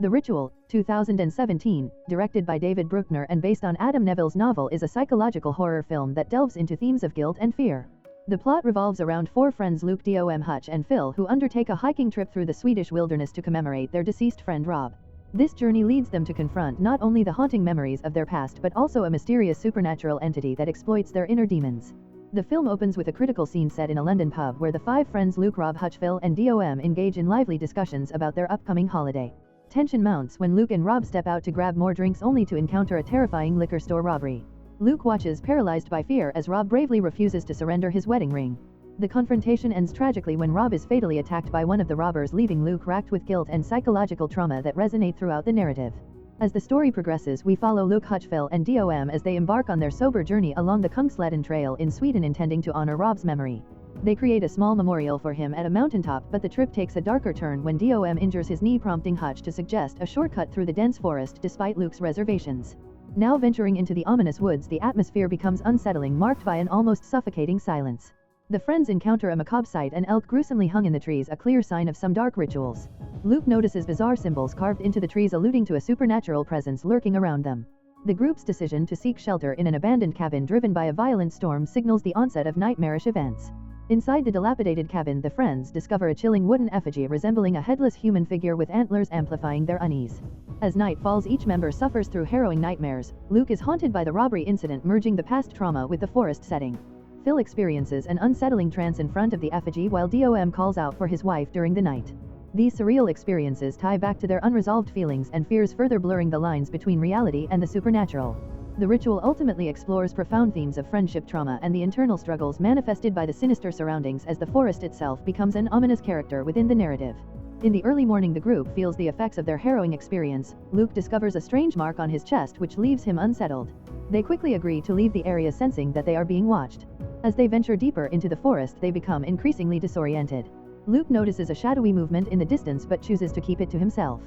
The Ritual, 2017, directed by David Bruckner and based on Adam Nevill's novel, is a psychological horror film that delves into themes of guilt and fear. The plot revolves around four friends Luke, Dom, Hutch, and Phil who undertake a hiking trip through the Swedish wilderness to commemorate their deceased friend Rob. This journey leads them to confront not only the haunting memories of their past but also a mysterious supernatural entity that exploits their inner demons. The film opens with a critical scene set in a London pub where the five friends Luke, Rob, Hutch, Phil, and Dom engage in lively discussions about their upcoming holiday. Tension mounts when Luke and Rob step out to grab more drinks only to encounter a terrifying liquor store robbery. Luke watches paralyzed by fear as Rob bravely refuses to surrender his wedding ring. The confrontation ends tragically when Rob is fatally attacked by one of the robbers, leaving Luke racked with guilt and psychological trauma that resonate throughout the narrative. As the story progresses, we follow Luke, Hutch, Phil, and Dom as they embark on their sober journey along the Kungsleden Trail in Sweden, intending to honor Rob's memory. They create a small memorial for him at a mountaintop, but the trip takes a darker turn when Dom injures his knee, prompting Hutch to suggest a shortcut through the dense forest despite Luke's reservations. Now venturing into the ominous woods, the atmosphere becomes unsettling, marked by an almost suffocating silence. The friends encounter a macabre sight, an elk gruesomely hung in the trees, a clear sign of some dark rituals. Luke notices bizarre symbols carved into the trees alluding to a supernatural presence lurking around them. The group's decision to seek shelter in an abandoned cabin driven by a violent storm signals the onset of nightmarish events. Inside the dilapidated cabin, the friends discover a chilling wooden effigy resembling a headless human figure with antlers, amplifying their unease. As night falls, each member suffers through harrowing nightmares. Luke is haunted by the robbery incident, merging the past trauma with the forest setting. Phil experiences an unsettling trance in front of the effigy while Dom calls out for his wife during the night. These surreal experiences tie back to their unresolved feelings and fears, further blurring the lines between reality and the supernatural. The Ritual ultimately explores profound themes of friendship, trauma, and the internal struggles manifested by the sinister surroundings as the forest itself becomes an ominous character within the narrative. In the early morning, the group feels the effects of their harrowing experience. Luke discovers a strange mark on his chest which leaves him unsettled. They quickly agree to leave the area, sensing that they are being watched. As they venture deeper into the forest, they become increasingly disoriented. Luke notices a shadowy movement in the distance but chooses to keep it to himself.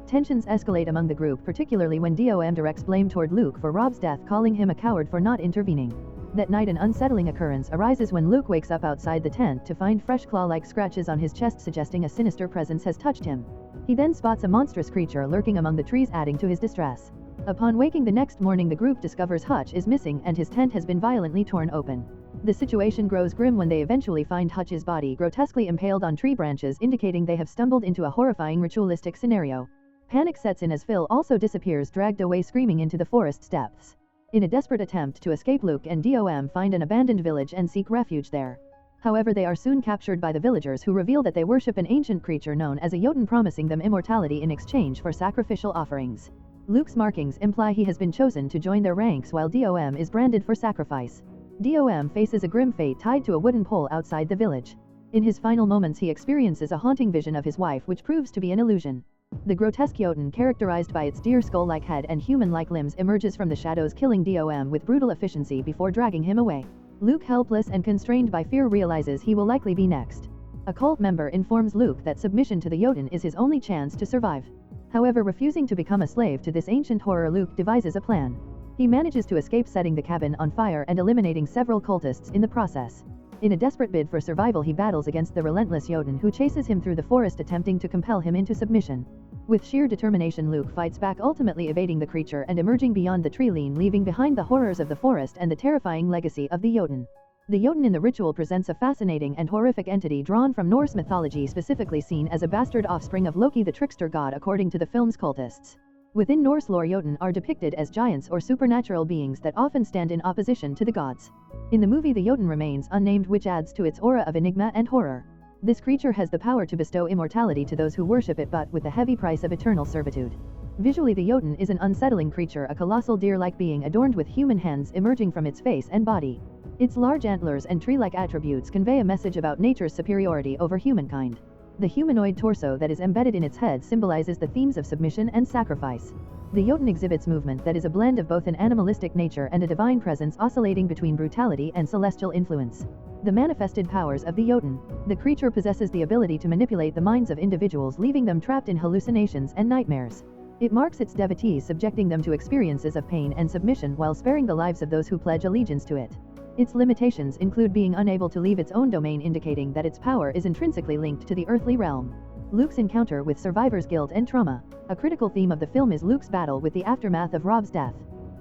Tensions escalate among the group, particularly when Dom directs blame toward Luke for Rob's death, calling him a coward for not intervening. That night, an unsettling occurrence arises when Luke wakes up outside the tent to find fresh claw-like scratches on his chest, suggesting a sinister presence has touched him. He then spots a monstrous creature lurking among the trees, adding to his distress. Upon waking the next morning, the group discovers Hutch is missing and his tent has been violently torn open. The situation grows grim when they eventually find Hutch's body grotesquely impaled on tree branches, indicating they have stumbled into a horrifying ritualistic scenario. Panic sets in as Phil also disappears, dragged away screaming into the forest's depths. In a desperate attempt to escape, Luke and Dom find an abandoned village and seek refuge there. However, they are soon captured by the villagers, who reveal that they worship an ancient creature known as a Jotun, promising them immortality in exchange for sacrificial offerings. Luke's markings imply he has been chosen to join their ranks, while Dom is branded for sacrifice. Dom faces a grim fate tied to a wooden pole outside the village. In his final moments, he experiences a haunting vision of his wife, which proves to be an illusion. The grotesque Jotun, characterized by its deer skull-like head and human-like limbs, emerges from the shadows, killing Dom with brutal efficiency before dragging him away. Luke, helpless and constrained by fear, realizes he will likely be next. A cult member informs Luke that submission to the Jotun is his only chance to survive. However, refusing to become a slave to this ancient horror, Luke devises a plan. He manages to escape, setting the cabin on fire and eliminating several cultists in the process. In a desperate bid for survival, he battles against the relentless Jotun, who chases him through the forest, attempting to compel him into submission. With sheer determination, Luke fights back, ultimately evading the creature and emerging beyond the tree line, leaving behind the horrors of the forest and the terrifying legacy of the Jotun. The Jotun in the Ritual presents a fascinating and horrific entity drawn from Norse mythology, specifically seen as a bastard offspring of Loki, the trickster god, according to the film's cultists. Within Norse lore, Jotun are depicted as giants or supernatural beings that often stand in opposition to the gods. In the movie, the Jotun remains unnamed, which adds to its aura of enigma and horror. This creature has the power to bestow immortality to those who worship it, but with the heavy price of eternal servitude. Visually, the Jotun is an unsettling creature, a colossal deer-like being adorned with human hands emerging from its face and body. Its large antlers and tree-like attributes convey a message about nature's superiority over humankind. The humanoid torso that is embedded in its head symbolizes the themes of submission and sacrifice. The Jotun exhibits movement that is a blend of both an animalistic nature and a divine presence, oscillating between brutality and celestial influence. The manifested powers of the Jotun. The creature possesses the ability to manipulate the minds of individuals, leaving them trapped in hallucinations and nightmares. It marks its devotees, subjecting them to experiences of pain and submission while sparing the lives of those who pledge allegiance to it. Its limitations include being unable to leave its own domain, indicating that its power is intrinsically linked to the earthly realm. Luke's encounter with survivor's guilt and trauma. A critical theme of the film is Luke's battle with the aftermath of Rob's death.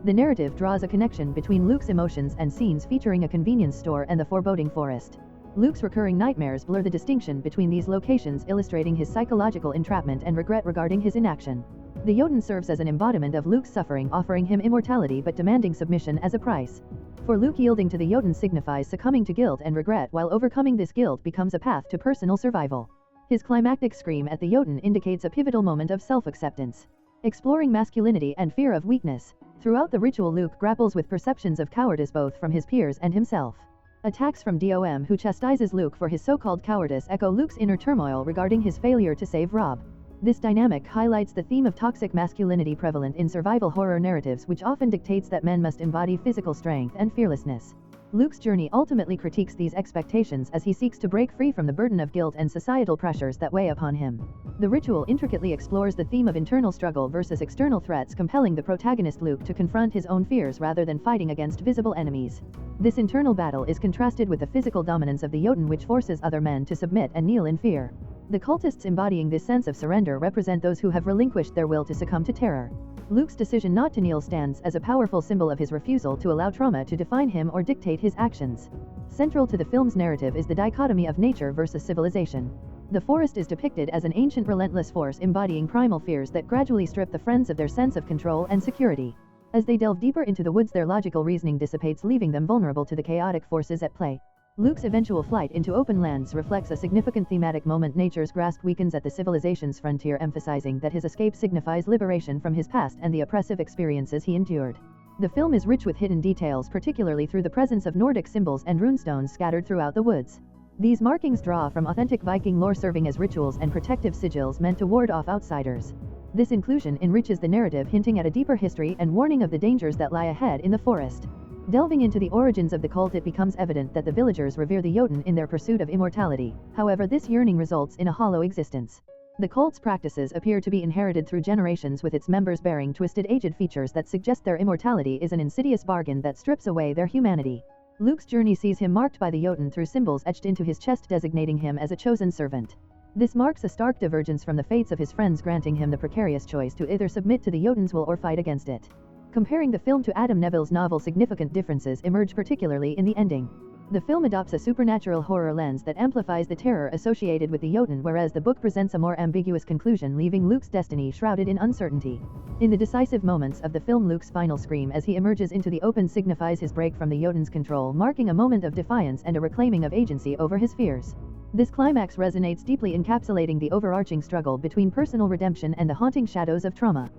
The narrative draws a connection between Luke's emotions and scenes featuring a convenience store and the foreboding forest. Luke's recurring nightmares blur the distinction between these locations, illustrating his psychological entrapment and regret regarding his inaction. The Jotun serves as an embodiment of Luke's suffering, offering him immortality but demanding submission as a price. For Luke, yielding to the Jotun signifies succumbing to guilt and regret, while overcoming this guilt becomes a path to personal survival. His climactic scream at the Jotun indicates a pivotal moment of self-acceptance. Exploring masculinity and fear of weakness. Throughout the ritual, Luke grapples with perceptions of cowardice both from his peers and himself. Attacks from Dom, who chastises Luke for his so-called cowardice, echo Luke's inner turmoil regarding his failure to save Rob. This dynamic highlights the theme of toxic masculinity prevalent in survival horror narratives, which often dictates that men must embody physical strength and fearlessness. Luke's journey ultimately critiques these expectations as he seeks to break free from the burden of guilt and societal pressures that weigh upon him. The ritual intricately explores the theme of internal struggle versus external threats, compelling the protagonist Luke to confront his own fears rather than fighting against visible enemies. This internal battle is contrasted with the physical dominance of the Jotun, which forces other men to submit and kneel in fear. The cultists embodying this sense of surrender represent those who have relinquished their will to succumb to terror. Luke's decision not to kneel stands as a powerful symbol of his refusal to allow trauma to define him or dictate his actions. Central to the film's narrative is the dichotomy of nature versus civilization. The forest is depicted as an ancient, relentless force embodying primal fears that gradually strip the friends of their sense of control and security. As they delve deeper into the woods, their logical reasoning dissipates, leaving them vulnerable to the chaotic forces at play. Luke's eventual flight into open lands reflects a significant thematic moment. Nature's grasp weakens at the civilization's frontier, emphasizing that his escape signifies liberation from his past and the oppressive experiences he endured. The film is rich with hidden details, particularly through the presence of Nordic symbols and runestones scattered throughout the woods. These markings draw from authentic Viking lore, serving as rituals and protective sigils meant to ward off outsiders. This inclusion enriches the narrative, hinting at a deeper history and warning of the dangers that lie ahead in the forest. Delving into the origins of the cult, it becomes evident that the villagers revere the Jotun in their pursuit of immortality. However, this yearning results in a hollow existence. The cult's practices appear to be inherited through generations, with its members bearing twisted, aged features that suggest their immortality is an insidious bargain that strips away their humanity. Luke's journey sees him marked by the Jotun through symbols etched into his chest, designating him as a chosen servant. This marks a stark divergence from the fates of his friends, granting him the precarious choice to either submit to the Jotun's will or fight against it. Comparing the film to Adam Nevill's novel, significant differences emerge, particularly in the ending. The film adopts a supernatural horror lens that amplifies the terror associated with the Jotun, whereas the book presents a more ambiguous conclusion, leaving Luke's destiny shrouded in uncertainty. In the decisive moments of the film, Luke's final scream as he emerges into the open signifies his break from the Jotun's control, marking a moment of defiance and a reclaiming of agency over his fears. This climax resonates deeply, encapsulating the overarching struggle between personal redemption and the haunting shadows of trauma.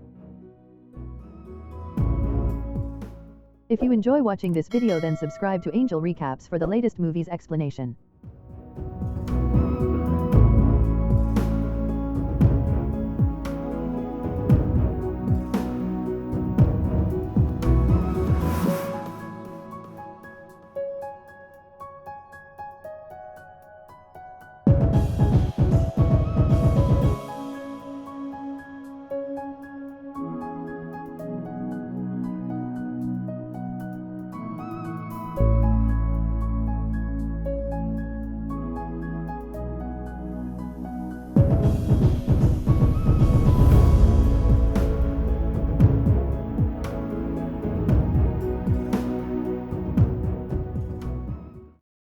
If you enjoy watching this video, then subscribe to Angel Recaps for the latest movies explanation.